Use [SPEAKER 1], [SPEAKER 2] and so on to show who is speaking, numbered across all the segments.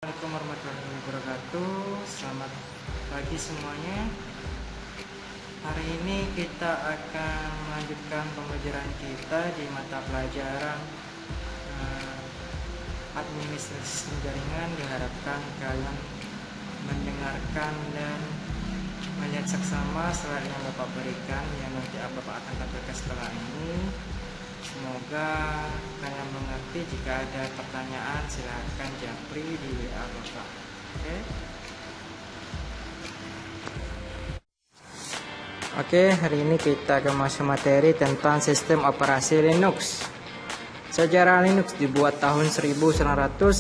[SPEAKER 1] Assalamualaikum warahmatullahi wabarakatuh. Selamat pagi semuanya. Hari ini kita akan melanjutkan pembelajaran kita di mata pelajaran administrasi sistem jaringan. Diharapkan kalian mendengarkan dan melihat seksama slide yang Bapak berikan yang nanti Bapak akan tampilkan setelah ini. Semoga kalian mengerti. Jika ada pertanyaan silahkan japri di WA Bapak. Oke, hari ini kita akan masuk materi tentang sistem operasi Linux. Sejarah Linux dibuat tahun 1991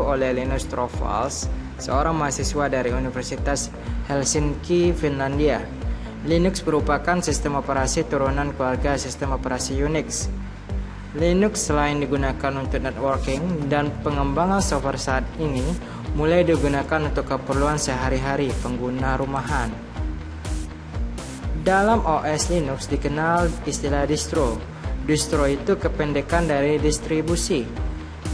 [SPEAKER 1] oleh Linus Torvalds, seorang mahasiswa dari Universitas Helsinki, Finlandia. Linux merupakan sistem operasi turunan keluarga sistem operasi Unix. Linux selain digunakan untuk networking dan pengembangan software saat ini mulai digunakan untuk keperluan sehari-hari pengguna rumahan. Dalam OS Linux dikenal istilah distro. Distro itu kependekan dari distribusi.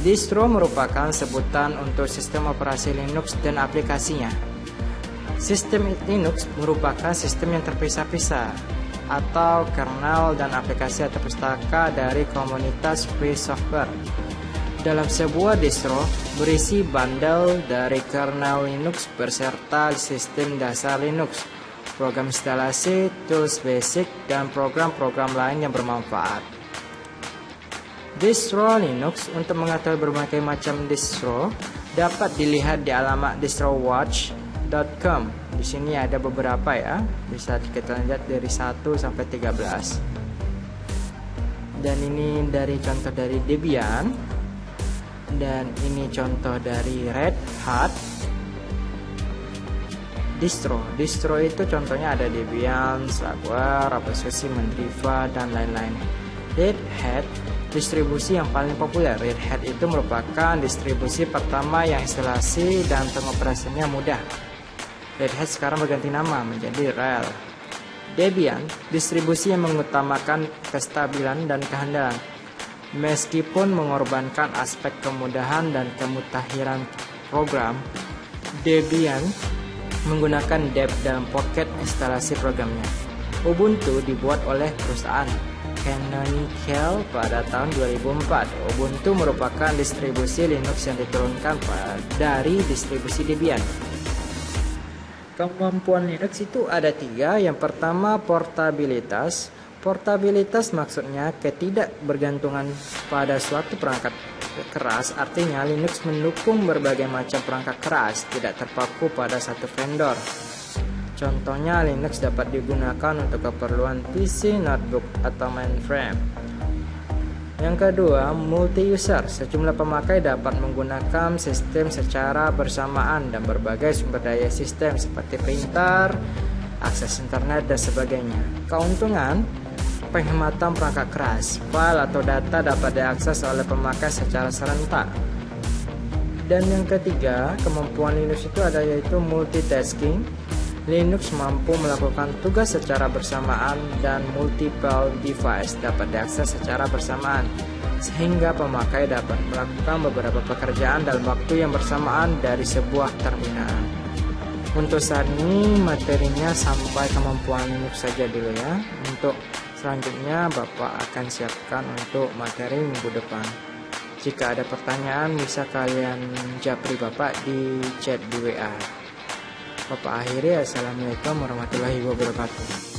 [SPEAKER 1] Distro merupakan sebutan untuk sistem operasi Linux dan aplikasinya. Sistem Linux merupakan sistem yang terpisah-pisah atau kernel dan aplikasi atau pustaka dari komunitas free software. Dalam sebuah distro berisi bundle dari kernel Linux beserta sistem dasar Linux, program instalasi, tools basic, dan program-program lain yang bermanfaat. Distro Linux untuk mengetahui berbagai macam distro dapat dilihat di alamat distrowatch.com. Di sini ada beberapa ya, bisa kita lihat dari 1 sampai 13. Dan ini dari contoh dari Debian, dan ini contoh dari Red Hat. Distro itu contohnya ada Debian, Slackware, OpenSUSE, Mandriva, dan lain-lain. Red Hat distribusi yang paling populer. Red Hat itu merupakan distribusi pertama yang instalasi dan pengoperasiannya mudah. Red Hat sekarang berganti nama menjadi RHEL. Debian, distribusi yang mengutamakan kestabilan dan kehandalan. Meskipun mengorbankan aspek kemudahan dan kemutahiran program, Debian menggunakan deb dalam paket instalasi programnya. Ubuntu dibuat oleh perusahaan Canonical pada tahun 2004. Ubuntu merupakan distribusi Linux yang diturunkan dari distribusi Debian. Kemampuan Linux itu ada 3. Yang pertama, portabilitas. Portabilitas maksudnya ketidakbergantungan pada suatu perangkat keras. Artinya Linux mendukung berbagai macam perangkat keras, tidak terpaku pada satu vendor. Contohnya Linux dapat digunakan untuk keperluan PC, notebook, atau mainframe. Yang kedua, multi-user. Sejumlah pemakai dapat menggunakan sistem secara bersamaan dan berbagai sumber daya sistem seperti printer, akses internet, dan sebagainya. Keuntungan, penghematan perangkat keras. File atau data dapat diakses oleh pemakai secara serentak. Dan yang ketiga, kemampuan Linux itu ada yaitu multitasking. Linux mampu melakukan tugas secara bersamaan dan multiple device dapat diakses secara bersamaan, sehingga pemakai dapat melakukan beberapa pekerjaan dalam waktu yang bersamaan dari sebuah terminal. Untuk saat ini materinya sampai kemampuan Linux saja dulu ya. Untuk selanjutnya Bapak akan siapkan untuk materi minggu depan. Jika ada pertanyaan bisa kalian japri Bapak di chat di WA. Bapak akhiri, assalamualaikum warahmatullahi wabarakatuh.